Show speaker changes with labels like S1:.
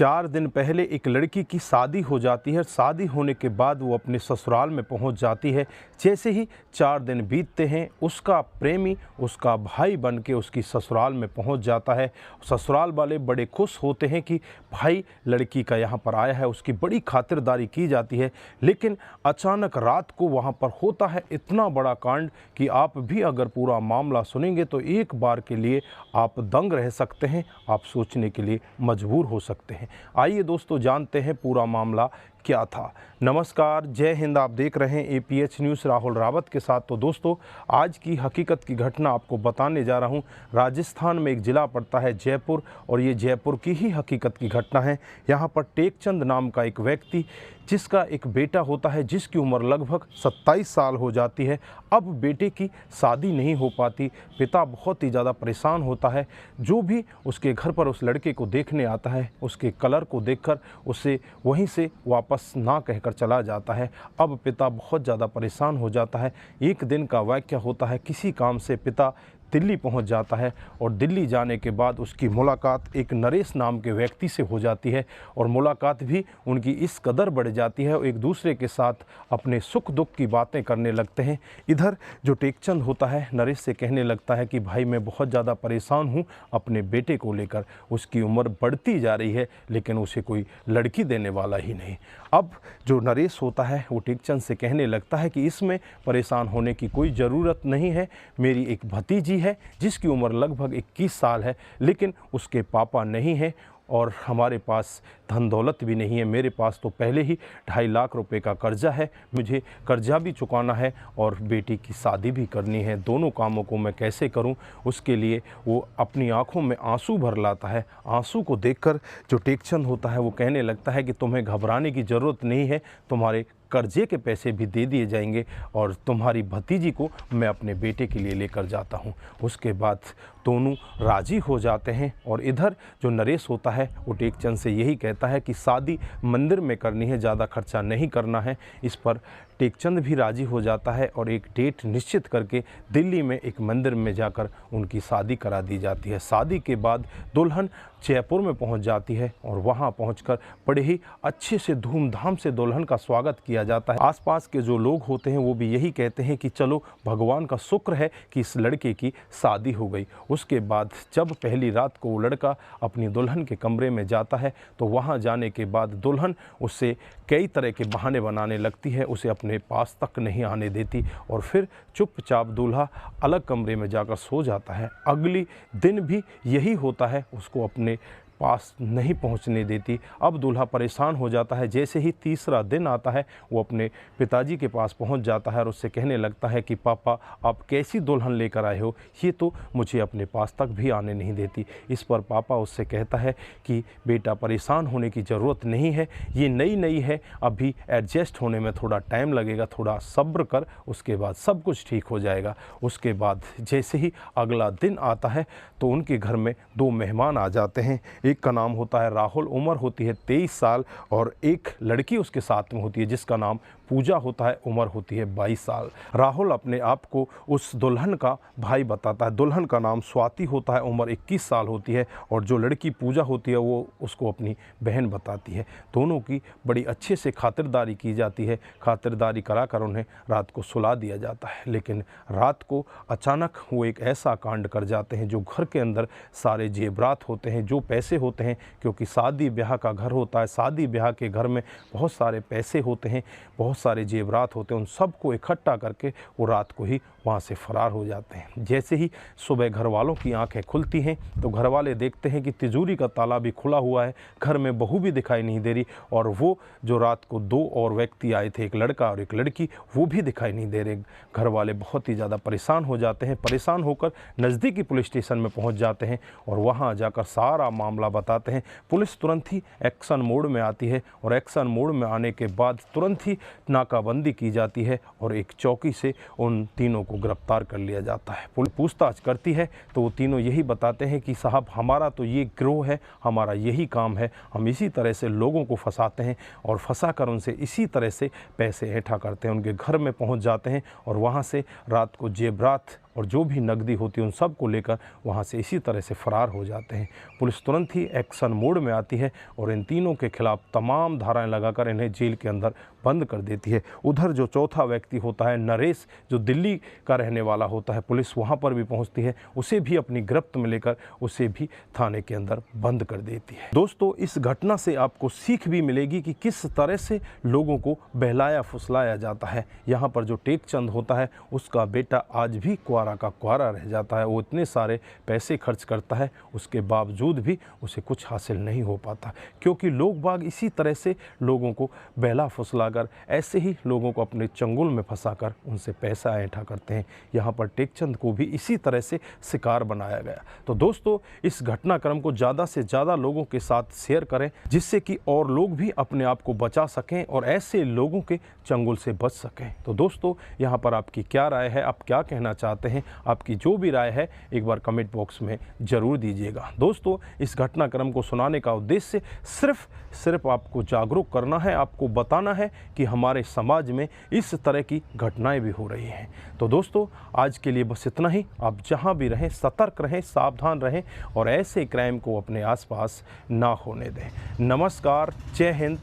S1: 4 दिन पहले एक लड़की की शादी हो जाती है। शादी होने के बाद वो अपने ससुराल में पहुंच जाती है। जैसे ही 4 दिन बीतते हैं, उसका प्रेमी उसका भाई बन के उसकी ससुराल में पहुंच जाता है। ससुराल वाले बड़े खुश होते हैं कि भाई लड़की का यहाँ पर आया है, उसकी बड़ी खातिरदारी की जाती है। लेकिन अचानक रात को वहाँ पर होता है इतना बड़ा कांड कि आप भी अगर पूरा मामला सुनेंगे तो एक बार के लिए आप दंग रह सकते हैं, आप सोचने के लिए मजबूर हो सकते हैं। आइए दोस्तों, जानते हैं पूरा मामला क्या था। नमस्कार, जय हिंद। आप देख रहे हैं APH न्यूज़ राहुल रावत के साथ। तो दोस्तों, आज की हकीकत की घटना आपको बताने जा रहा हूं। राजस्थान में एक ज़िला पड़ता है जयपुर, और ये जयपुर की ही हकीकत की घटना है। यहाँ पर टेकचंद नाम का एक व्यक्ति, जिसका एक बेटा होता है, जिसकी उम्र लगभग 27 साल हो जाती है। अब बेटे की शादी नहीं हो पाती। पिता बहुत ही ज़्यादा परेशान होता है। जो भी उसके घर पर उस लड़के को देखने आता है, उसके कलर को देखकर उसे वहीं से वापस ना कहकर चला जाता है। अब पिता बहुत ज़्यादा परेशान हो जाता है। एक दिन का वाक़या होता है, किसी काम से पिता दिल्ली पहुंच जाता है, और दिल्ली जाने के बाद उसकी मुलाकात एक नरेश नाम के व्यक्ति से हो जाती है। और मुलाकात भी उनकी इस कदर बढ़ जाती है, एक दूसरे के साथ अपने सुख दुख की बातें करने लगते हैं। इधर जो टेकचंद होता है, नरेश से कहने लगता है कि भाई मैं बहुत ज़्यादा परेशान हूँ अपने बेटे को लेकर। उसकी उम्र बढ़ती जा रही है, लेकिन उसे कोई लड़की देने वाला ही नहीं। अब जो नरेश होता है वो टेकचंद से कहने लगता है कि इसमें परेशान होने की कोई ज़रूरत नहीं है। मेरी एक भतीजी है जिसकी उम्र लगभग 21 साल है, लेकिन उसके पापा नहीं हैं और हमारे पास धन दौलत भी नहीं है। मेरे पास तो पहले ही 2.5 लाख रुपए का कर्जा है, मुझे कर्जा भी चुकाना है और बेटी की शादी भी करनी है। दोनों कामों को मैं कैसे करूं? उसके लिए वो अपनी आंखों में आंसू भर लाता है। आंसू को देखकर जो टेकचंद होता है वो कहने लगता है कि तुम्हें घबराने की ज़रूरत नहीं है, तुम्हारे कर्जे के पैसे भी दे दिए जाएंगे और तुम्हारी भतीजी को मैं अपने बेटे के लिए लेकर जाता हूं। उसके बाद दोनों राजी हो जाते हैं। और इधर जो नरेश होता है वो टेकचंद से यही कहता है कि शादी मंदिर में करनी है, ज़्यादा खर्चा नहीं करना है। इस पर टेकचंद भी राजी हो जाता है और एक डेट निश्चित करके दिल्ली में एक मंदिर में जाकर उनकी शादी करा दी जाती है। शादी के बाद दुल्हन जयपुर में पहुंच जाती है और वहां पहुंचकर बड़े ही अच्छे से धूमधाम से दुल्हन का स्वागत किया जाता है। आसपास के जो लोग होते हैं वो भी यही कहते हैं कि चलो भगवान का शुक्र है कि इस लड़के की शादी हो गई। उसके बाद जब पहली रात को वो लड़का अपनी दुल्हन के कमरे में जाता है तो वहाँ जाने के बाद दुल्हन उससे कई तरह के बहाने बनाने लगती है, उसे अपने पास तक नहीं आने देती और फिर चुपचाप दूल्हा अलग कमरे में जाकर सो जाता है। अगली दिन भी यही होता है, उसको अपने पास नहीं पहुंचने देती। अब दूल्हा परेशान हो जाता है। जैसे ही तीसरा दिन आता है वो अपने पिताजी के पास पहुंच जाता है और उससे कहने लगता है कि पापा आप कैसी दुल्हन लेकर आए हो, ये तो मुझे अपने पास तक भी आने नहीं देती। इस पर पापा उससे कहता है कि बेटा परेशान होने की ज़रूरत नहीं है, ये नई नई है, अभी एडजस्ट होने में थोड़ा टाइम लगेगा, थोड़ा सब्र कर, उसके बाद सब कुछ ठीक हो जाएगा। उसके बाद जैसे ही अगला दिन आता है तो उनके घर में 2 मेहमान आ जाते हैं। एक का नाम होता है राहुल, उम्र होती है 23 साल, और एक लड़की उसके साथ में होती है जिसका नाम पूजा होता है, उम्र होती है 22 साल। राहुल अपने आप को उस दुल्हन का भाई बताता है। दुल्हन का नाम स्वाति होता है, उम्र 21 साल होती है, और जो लड़की पूजा होती है वो उसको अपनी बहन बताती है। दोनों की बड़ी अच्छे से खातिरदारी की जाती है। खातिरदारी कराकर उन्हें रात को सुला दिया जाता है। लेकिन रात को अचानक वो एक ऐसा कांड कर जाते हैं, जो घर के अंदर सारे जेवरात होते हैं, जो पैसे होते हैं, क्योंकि शादी ब्याह का घर होता है, शादी ब्याह के घर में बहुत सारे पैसे होते हैं, बहुत सारे जेवरात होते हैं, उन सबको इकट्ठा करके वो रात को ही वहाँ से फरार हो जाते हैं। जैसे ही सुबह घर वालों की आंखें खुलती हैं तो घर वाले देखते हैं कि तिजोरी का ताला भी खुला हुआ है, घर में बहू भी दिखाई नहीं दे रही, और वो जो रात को 2 और व्यक्ति आए थे, एक लड़का और एक लड़की, वो भी दिखाई नहीं दे रहे। घर वाले बहुत ही ज़्यादा परेशान हो जाते हैं। परेशान होकर नज़दीकी पुलिस स्टेशन में पहुँच जाते हैं और वहाँ जाकर सारा मामला बताते हैं। पुलिस तुरंत ही एक्शन मोड में आती है और एक्शन मोड में आने के बाद तुरंत ही नाकाबंदी की जाती है और एक चौकी से उन तीनों को गिरफ्तार कर लिया जाता है। पुलिस पूछताछ करती है तो वो तीनों यही बताते हैं कि साहब हमारा तो ये गिरोह है, हमारा यही काम है, हम इसी तरह से लोगों को फंसाते हैं और फंसा कर उनसे इसी तरह से पैसे इकट्ठा करते हैं। उनके घर में पहुंच जाते हैं और वहां से रात को जेवरात और जो भी नकदी होती है उन सब को लेकर वहाँ से इसी तरह से फरार हो जाते हैं। पुलिस तुरंत ही एक्शन मोड में आती है और इन तीनों के खिलाफ तमाम धाराएं लगाकर इन्हें जेल के अंदर बंद कर देती है। उधर जो चौथा व्यक्ति होता है नरेश, जो दिल्ली का रहने वाला होता है, पुलिस वहाँ पर भी पहुँचती है, उसे भी अपनी गिरफ्त में लेकर उसे भी थाने के अंदर बंद कर देती है। दोस्तों, इस घटना से आपको सीख भी मिलेगी कि किस तरह से लोगों को बहलाया फुसलाया जाता है। यहाँ पर जो टेकचंद होता है उसका बेटा आज भी कुआरा का कुआरा रह जाता है। वो इतने सारे पैसे खर्च करता है, उसके बावजूद भी उसे कुछ हासिल नहीं हो पाता, क्योंकि लोग बाग इसी तरह से लोगों को बहला फुसलाकर ऐसे ही लोगों को अपने चंगुल में फंसाकर उनसे पैसा ऐंठा करते हैं। यहाँ पर टेकचंद को भी इसी तरह से शिकार बनाया गया। तो दोस्तों, इस घटनाक्रम को ज़्यादा से ज़्यादा लोगों के साथ शेयर करें, जिससे कि और लोग भी अपने आप को बचा सकें और ऐसे लोगों के चंगुल से बच सकें। तो दोस्तों, यहाँ पर आपकी क्या राय है, आप क्या कहना चाहते हैं? आपकी जो भी राय है एक बार कमेंट बॉक्स में ज़रूर दीजिएगा। दोस्तों, इस घटनाक्रम को सुनाने का उद्देश्य सिर्फ आपको जागरूक करना है, आपको बताना है कि हमारे समाज में इस तरह की घटनाएं भी हो रही हैं। तो दोस्तों, आज के लिए बस इतना ही। आप जहां भी रहें सतर्क रहें, सावधान रहें और ऐसे क्राइम को अपने आसपास ना होने दें। नमस्कार, जय हिंद,